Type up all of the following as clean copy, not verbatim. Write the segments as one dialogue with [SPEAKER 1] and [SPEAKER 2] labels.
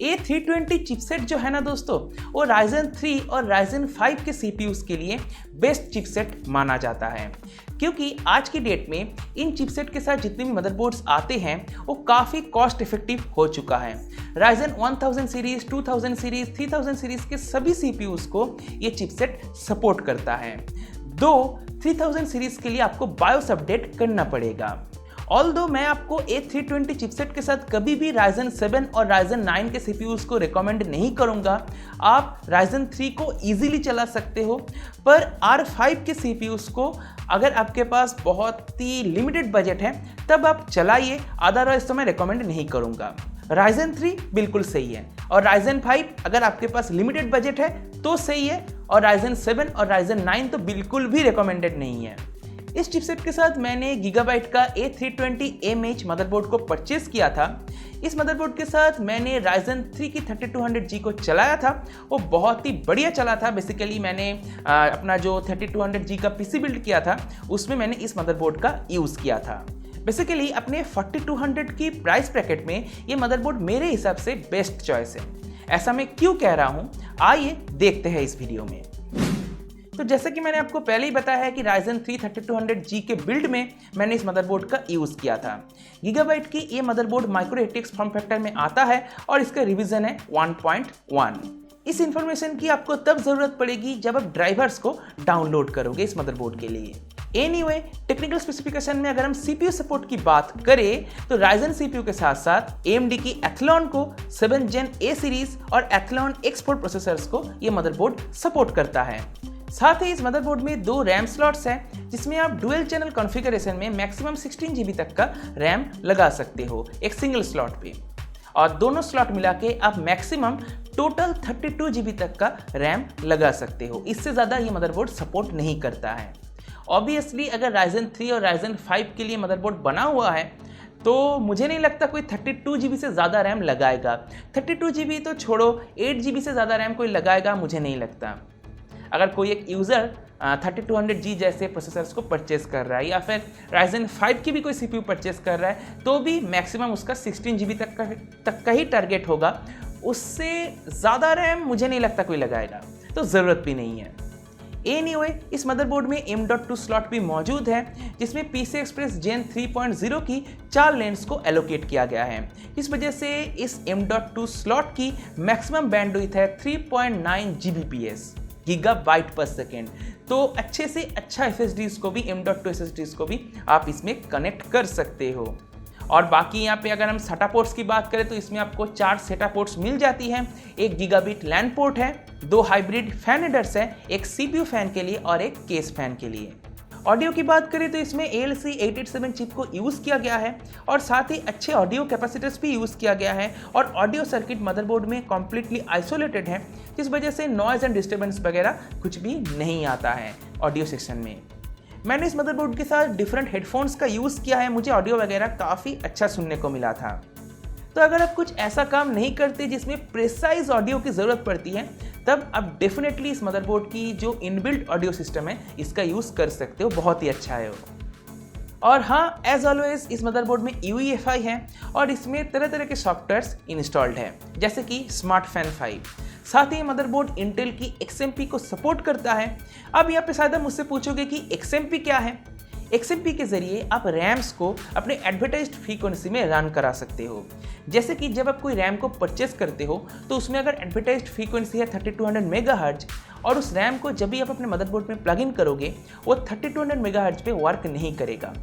[SPEAKER 1] A320 chipset जो है ना दोस्तों, वो Ryzen 3 और Ryzen 5 के CPUs के लिए बेस्ट चिपसेट माना जाता है, क्योंकि आज की डेट में इन चिपसेट के साथ जितने भी मदरबोर्ड्स आते हैं वो काफ़ी कॉस्ट इफेक्टिव हो चुका है। Ryzen 1000 सीरीज, 2000 सीरीज, 3000 सीरीज के सभी CPUs को ये चिपसेट सपोर्ट करता है। दो 3000 सीरीज के लिए आपको BIOS अपडेट करना पड़ेगा। ऑल्दो मैं आपको A320 चिपसेट के साथ कभी भी Ryzen 7 और Ryzen 9 के CPUs को रिकमेंड नहीं करूंगा। आप Ryzen 3 को इजीली चला सकते हो, पर R5 के CPUs को अगर आपके पास बहुत ही लिमिटेड बजट है तब आप चलाइए, अदरवाइज तो मैं रिकमेंड नहीं करूंगा। Ryzen 3 बिल्कुल सही है और Ryzen 5 अगर आपके पास लिमिटेड बजट है तो सही है, और Ryzen 7 और Ryzen 9 तो बिल्कुल भी रिकमेंडेड नहीं है। इस चिपसेट के साथ मैंने गीगाबाइट का A320MH मदरबोर्ड को परचेस किया था। इस मदरबोर्ड के साथ मैंने Ryzen 3 की 3200G को चलाया था, वो बहुत ही बढ़िया चला था। बेसिकली मैंने अपना जो 3200G का PC बिल्ड किया था उसमें मैंने इस मदरबोर्ड का यूज़ किया था। बेसिकली अपने 4200 की प्राइस ब्रैकेट में ये मदरबोर्ड मेरे हिसाब से बेस्ट चॉइस है। ऐसा मैं क्यों कह रहा हूँ, आइए देखते हैं इस वीडियो में। तो जैसे कि मैंने आपको पहले ही बताया है कि Ryzen 3 3200G के बिल्ड में मैंने इस मदरबोर्ड का यूज़ किया था। गीगाबाइट की ये motherboard micro ATX form factor में आता है और इसका रिवीजन है 1.1। इस इंफॉर्मेशन की आपको तब ज़रूरत पड़ेगी जब आप ड्राइवर्स को डाउनलोड करोगे इस मदरबोर्ड के लिए। एनीवे, टेक्निकल स्पेसिफिकेशन में अगर हम CPU सपोर्ट की बात करें तो Ryzen CPU के साथ साथ AMD की Athlon को 7 Gen A सीरीज और Athlon X4 प्रोसेसर्स को ये मदरबोर्ड सपोर्ट करता है। साथ ही इस मदरबोर्ड में 2 रैम स्लॉट्स हैं, जिसमें आप डुअल चैनल कॉन्फ़िगरेशन में मैक्सिमम 16 GB तक का रैम लगा सकते हो एक सिंगल स्लॉट पे, और दोनों स्लॉट मिला के आप मैक्सिमम टोटल 32 GB तक का रैम लगा सकते हो। इससे ज़्यादा ये मदरबोर्ड सपोर्ट नहीं करता है। ऑब्वियसली अगर Ryzen 3 और Ryzen 5 के लिए मदरबोर्ड बना हुआ है तो मुझे नहीं लगता कोई 32 GB से ज़्यादा रैम लगाएगा। 32 GB तो छोड़ो, 8 GB से ज़्यादा रैम कोई लगाएगा मुझे नहीं लगता। अगर कोई एक यूज़र 3200G जैसे प्रोसेसर्स को परचेस कर रहा है या फिर Ryzen 5 की भी कोई CPU परचेस कर रहा है तो भी मैक्सिमम उसका 16 GB तक का ही टारगेट होगा। उससे ज़्यादा रैम मुझे नहीं लगता कोई लगाएगा, तो ज़रूरत भी नहीं है। एनीवे, इस मदरबोर्ड में M.2 स्लॉट भी मौजूद है, जिसमें PCI Express Gen 3.0 की 4 लेन्स को एलोकेट किया गया है। इस वजह से इस M.2 स्लॉट की मैक्सिमम बैंडविड्थ है 3.9 Gbps गीगाबाइट पर सेकेंड। तो अच्छे से अच्छा SSDs को भी M.2 SSDs को भी आप इसमें कनेक्ट कर सकते हो। और बाकी यहाँ पे अगर हम SATA पोर्ट्स की बात करें तो इसमें आपको 4 SATA पोर्ट्स मिल जाती हैं। 1 गीगाबिट लैन पोर्ट है, 2 हाइब्रिड फैन हेडर्स हैं, एक CPU फैन के लिए और एक केस फैन के लिए। ऑडियो की बात करें तो इसमें ALC 887 चिप को यूज़ किया गया है और साथ ही अच्छे ऑडियो कैपेसिटर्स भी यूज़ किया गया है, और ऑडियो सर्किट मदरबोर्ड में कम्प्लीटली आइसोलेटेड है, जिस वजह से नॉइज़ एंड डिस्टर्बेंस वगैरह कुछ भी नहीं आता है ऑडियो सेक्शन में। मैंने इस मदरबोर्ड के साथ डिफरेंट हेडफोन्स का यूज़ किया है, मुझे ऑडियो वगैरह काफ़ी अच्छा सुनने को मिला था। तो अगर आप कुछ ऐसा काम नहीं करते जिसमें प्रिसाइज ऑडियो की ज़रूरत पड़ती है, तब आप डेफिनेटली इस मदरबोर्ड की जो इनबिल्ट ऑडियो सिस्टम है इसका यूज़ कर सकते हो, बहुत ही अच्छा है वो। और हाँ, एज ऑलवेज इस मदरबोर्ड में UEFI है और इसमें तरह तरह के सॉफ्टवेयर्स इंस्टॉल्ड है, जैसे कि स्मार्ट फैन 5। साथ ही मदरबोर्ड इंटेल की XMP को सपोर्ट करता है। अब यहाँ पे शायद मुझसे पूछोगे कि XMP क्या है। XMP के जरिए आप रैम्स को अपने एडवर्टाइज्ड फ्रीक्वेंसी में रन करा सकते हो। जैसे कि जब आप कोई रैम को परचेस करते हो तो उसमें अगर एडवर्टाइज्ड फ्रीक्वेंसी है 3200 मेगाहर्ट्ज, और उस रैम को जब भी आप अपने मदरबोर्ड में प्लग इन करोगे वो 3200 मेगाहर्ट्ज पे वर्क नहीं करेगा,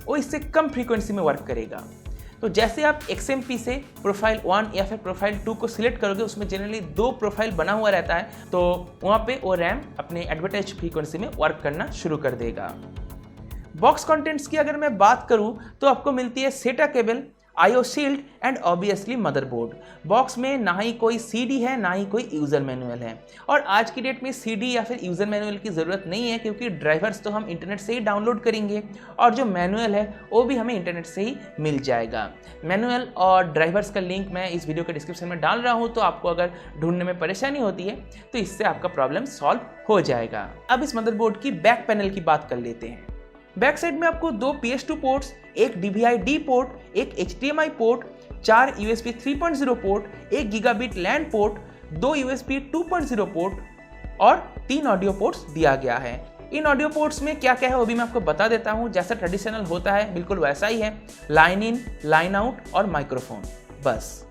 [SPEAKER 1] वो इससे कम फ्रीक्वेंसी में वर्क करेगा। तो जैसे आप XMP से प्रोफाइल 1 या फिर प्रोफाइल 2 को सिलेक्ट करोगे, उसमें जनरली 2 प्रोफाइल बना हुआ रहता है, तो वहाँ पे वो रैम अपने एडवर्टाइज्ड फ्रीक्वेंसी में वर्क करना शुरू कर देगा। बॉक्स कंटेंट्स की अगर मैं बात करूं तो आपको मिलती है SATA cable, IO shield and obviously motherboard. Box में ना ही कोई CD है ना ही कोई यूज़र मैनुअल है, और आज की डेट में CD या फिर यूज़र मैनुअल की ज़रूरत नहीं है, क्योंकि ड्राइवर्स तो हम इंटरनेट से ही डाउनलोड करेंगे और जो मैनुअल है वो भी हमें इंटरनेट से ही मिल जाएगा। मैनुअल और ड्राइवर्स का लिंक मैं इस वीडियो के डिस्क्रिप्शन में डाल रहा हूँ, तो आपको अगर ढूंढने में परेशानी होती है तो इससे आपका प्रॉब्लम सॉल्व हो जाएगा। अब इस मदरबोर्ड की बैक पैनल की बात कर लेते हैं। बैक साइड में आपको 2 PS2 पोर्ट्स, एक DVI-D पोर्ट, एक HDMI port, 4 USB 3.0 port, 1 gigabit LAN port, 2 USB 2.0 port और 3 ऑडियो पोर्ट्स दिया गया है। इन ऑडियो पोर्ट्स में क्या क्या है वो भी मैं आपको बता देता हूँ। जैसा ट्रेडिशनल होता है बिल्कुल वैसा ही है, लाइन इन, लाइन आउट और माइक्रोफोन, बस।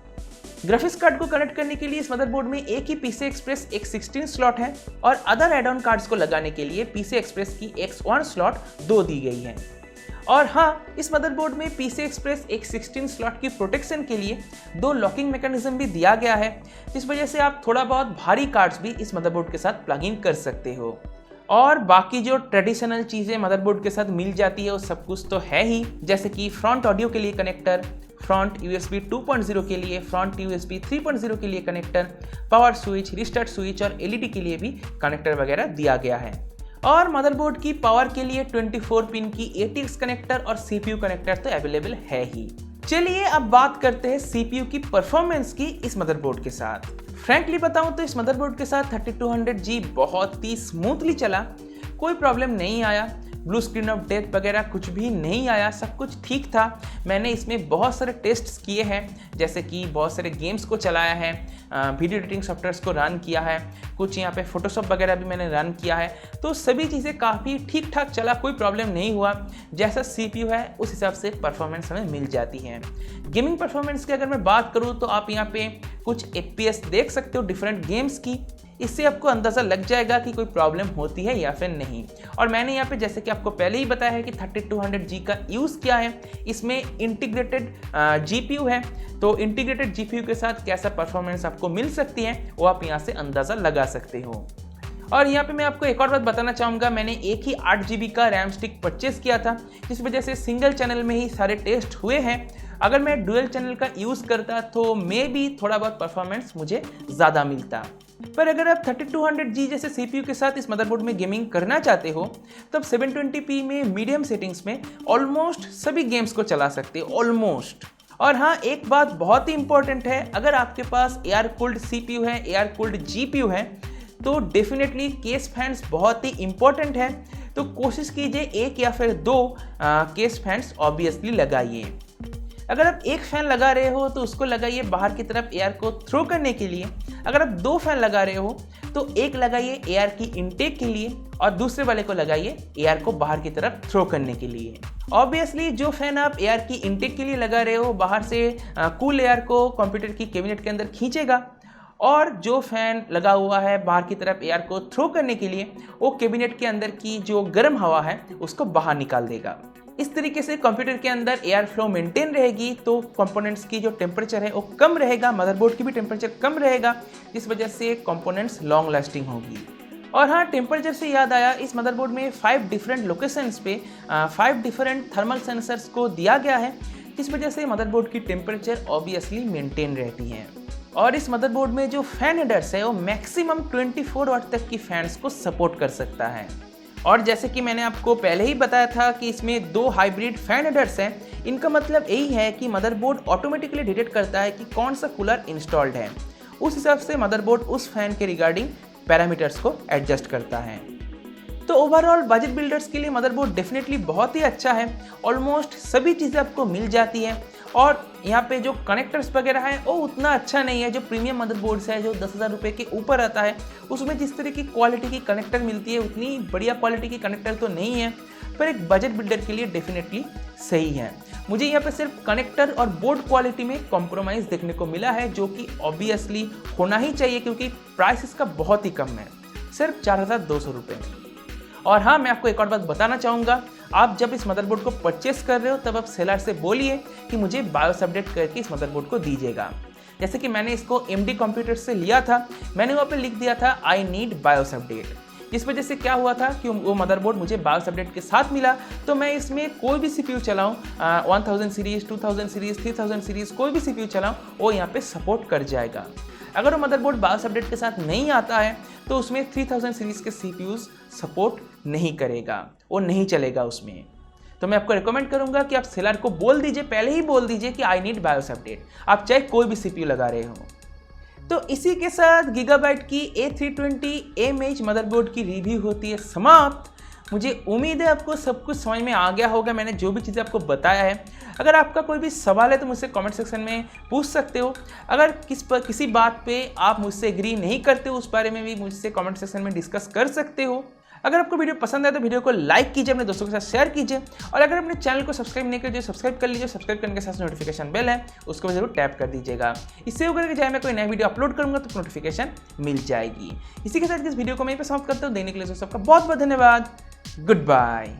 [SPEAKER 1] ग्राफिक्स कार्ड को कनेक्ट करने के लिए इस मदरबोर्ड में एक ही PCI Express एक 16 स्लॉट है और अदर एड ऑन कार्ड्स को लगाने के लिए PCI Express की X1 स्लॉट 2 दी गई है। और हाँ, इस मदरबोर्ड में PCI Express एक 16 स्लॉट की प्रोटेक्शन के लिए 2 लॉकिंग मैकेनिज्म भी दिया गया है, जिस वजह से आप थोड़ा बहुत भारी कार्ड्स भी इस मदरबोर्ड के साथ प्लग इन कर सकते हो। और बाकी जो ट्रेडिशनल चीज़ें मदरबोर्ड के साथ मिल जाती है वो सब कुछ तो है ही, जैसे कि फ्रंट ऑडियो के लिए कनेक्टर, फ्रंट USB 2.0 के लिए, फ्रंट USB 3.0 के लिए connector, power switch, restart switch और LED के लिए भी कनेक्टर वगैरह दिया गया है। और मदरबोर्ड की पावर के लिए 24 पिन की ATX कनेक्टर और CPU कनेक्टर तो अवेलेबल है ही। चलिए अब बात करते हैं CPU की परफॉर्मेंस की इस मदरबोर्ड के साथ। फ्रैंकली बताऊं तो इस मदरबोर्ड के साथ 3200G बहुत ही स्मूथली चला, कोई प्रॉब्लम नहीं आया, ब्लू स्क्रीन ऑफ डेथ वगैरह कुछ भी नहीं आया, सब कुछ ठीक था। मैंने इसमें बहुत सारे टेस्ट्स किए हैं, जैसे कि बहुत सारे गेम्स को चलाया है, वीडियो एडिटिंग सॉफ्टवेयर्स को रन किया है, कुछ यहाँ पे फोटोशॉप वगैरह भी मैंने रन किया है, तो सभी चीज़ें काफ़ी ठीक ठाक चला, कोई प्रॉब्लम नहीं हुआ। जैसा CPU है उस हिसाब से परफॉर्मेंस हमें मिल जाती है। गेमिंग परफॉर्मेंस की अगर मैं बात करूँ तो आप यहाँ पे कुछ FPS देख सकते हो डिफरेंट गेम्स की, इससे आपको अंदाज़ा लग जाएगा कि कोई प्रॉब्लम होती है या फिर नहीं। और मैंने यहाँ पे जैसे कि आपको पहले ही बताया है कि 3200G का यूज़ किया है, इसमें इंटीग्रेटेड GPU है, तो इंटीग्रेटेड GPU के साथ कैसा परफॉर्मेंस आपको मिल सकती है वो आप यहाँ से अंदाज़ा लगा सकते हो। और यहाँ पे मैं आपको एक और बात बताना चाहूँगा, मैंने एक ही 8GB का रैम स्टिक परचेस किया था, जिस वजह से सिंगल चैनल में ही सारे टेस्ट हुए हैं। अगर मैं डुअल चैनल का यूज़ करता तो मे भी थोड़ा बहुत परफॉर्मेंस मुझे ज़्यादा मिलता। पर अगर आप 3200G जैसे CPU के साथ इस मदरबोर्ड में गेमिंग करना चाहते हो तब 720p में मीडियम सेटिंग्स में ऑलमोस्ट सभी गेम्स को चला सकते हो, ऑलमोस्ट। और हाँ, एक बात बहुत ही इंपॉर्टेंट है, अगर आपके पास एयर कूल्ड CPU है, एयर कूल्ड GPU है, तो डेफिनेटली केस फैंस बहुत ही इंपॉर्टेंट है, तो कोशिश कीजिए एक या फिर 2 केस फैंस ऑब्वियसली लगाइए। अगर आप एक फ़ैन लगा रहे हो तो उसको लगाइए बाहर की तरफ एयर को थ्रो करने के लिए। अगर आप 2 फैन लगा रहे हो तो एक लगाइए एयर की इनटेक के लिए और दूसरे वाले को लगाइए एयर को बाहर की तरफ थ्रो करने के लिए। ऑब्वियसली जो फैन आप एयर की इनटेक के लिए लगा रहे हो बाहर से कूल एयर को कंप्यूटर की कैबिनेट के अंदर खींचेगा, और जो फैन लगा हुआ है बाहर की तरफ एयर को थ्रो करने के लिए वो कैबिनेट के अंदर की जो गर्म हवा है उसको बाहर निकाल देगा। इस तरीके से कंप्यूटर के अंदर एयर फ्लो मेंटेन रहेगी, तो कंपोनेंट्स की जो टेम्परेचर है वो कम रहेगा, मदरबोर्ड की भी टेम्परेचर कम रहेगा, जिस वजह से कंपोनेंट्स लॉन्ग लास्टिंग होगी। और हाँ, टेम्परेचर से याद आया, इस मदरबोर्ड में 5 डिफरेंट लोकेशंस पे 5 डिफरेंट थर्मल सेंसर्स को दिया गया है, जिस वजह से मदरबोर्ड की टेम्परेचर ऑब्वियसली मेंटेन रहती है। और इस मदरबोर्ड में जो फैन हेडर्स है वो मैक्सिमम 24 वाट तक की फैंस को सपोर्ट कर सकता है। और जैसे कि मैंने आपको पहले ही बताया था कि इसमें 2 हाइब्रिड फैन हेडर्स हैं, इनका मतलब यही है कि मदरबोर्ड ऑटोमेटिकली डिटेक्ट करता है कि कौन सा कूलर इंस्टॉल्ड है, उस हिसाब से मदरबोर्ड उस फैन के रिगार्डिंग पैरामीटर्स को एडजस्ट करता है। तो ओवरऑल बजट बिल्डर्स के लिए मदरबोर्ड डेफिनेटली बहुत ही अच्छा है, ऑलमोस्ट सभी चीज़ें आपको मिल जाती हैं। और यहाँ पे जो कनेक्टर्स वगैरह है वो उतना अच्छा नहीं है, जो प्रीमियम मदरबोर्ड्स है जो 10,000 रुपये के ऊपर आता है उसमें जिस तरह की क्वालिटी की कनेक्टर मिलती है उतनी बढ़िया क्वालिटी की कनेक्टर तो नहीं है, पर एक बजट बिल्डर के लिए डेफिनेटली सही है। मुझे यहाँ पे सिर्फ कनेक्टर और बोर्ड क्वालिटी में कॉम्प्रोमाइज़ देखने को मिला है, जो कि ऑब्वियसली होना ही चाहिए क्योंकि प्राइस इसका बहुत ही कम है, सिर्फ 4,200 रुपये। और हाँ, मैं आपको एक और बात बताना चाहूँगा, आप जब इस मदरबोर्ड को परचेस कर रहे हो तब आप सेलर से बोलिए कि मुझे बायोस अपडेट करके इस मदरबोर्ड को दीजिएगा। जैसे कि मैंने इसको MD कंप्यूटर से लिया था, मैंने वहाँ पे लिख दिया था आई नीड बायोस अपडेट, जिस वजह से क्या हुआ था कि वो मदरबोर्ड मुझे बायोस अपडेट के साथ मिला, तो मैं इसमें कोई भी CPU चलाऊँ, 1000 सीरीज़, 2000 सीरीज़, 3000 सीरीज़, कोई भी CPU चलाऊँ वो यहाँ पे सपोर्ट कर जाएगा। अगर वो मदरबोर्ड बायोस अपडेट के साथ नहीं आता है तो उसमें 3000 सीरीज़ के CPUs सपोर्ट नहीं करेगा, वो नहीं चलेगा उसमें। तो मैं आपको रिकमेंड करूंगा कि आप सेलर को बोल दीजिए, पहले ही बोल दीजिए कि आई नीड बायोस अपडेट, आप चाहे कोई भी CPU लगा रहे हो। तो इसी के साथ गीगाबाइट की A320 AMH मदरबोर्ड की रिव्यू होती है समाप्त। मुझे उम्मीद है आपको सब कुछ समझ में आ गया होगा, मैंने जो भी चीज़ें आपको बताया है। अगर आपका कोई भी सवाल है तो मुझसे कमेंट सेक्शन में पूछ सकते हो। अगर किसी बात पे आप मुझसे एग्री नहीं करते हो, उस बारे में भी मुझसे कमेंट सेक्शन में डिस्कस कर सकते हो। अगर आपको वीडियो पसंद आए तो वीडियो को लाइक कीजिए, अपने दोस्तों के साथ शेयर कीजिए, और अगर अपने चैनल को सब्सक्राइब नहीं किया सब्सक्राइब कर लीजिए। सब्सक्राइब करने के साथ नोटिफिकेशन बेल है, उसको भी जरूर टैप कर दीजिएगा। इससे होकर के चाहे मैं कोई नया वीडियो अपलोड करूंगा तो नोटिफिकेशन मिल जाएगी। इसी के साथ इस वीडियो को मैं यहाँ पे समाप्त करता हूँ। देखने के लिए सबका बहुत बहुत धन्यवाद। Good bye.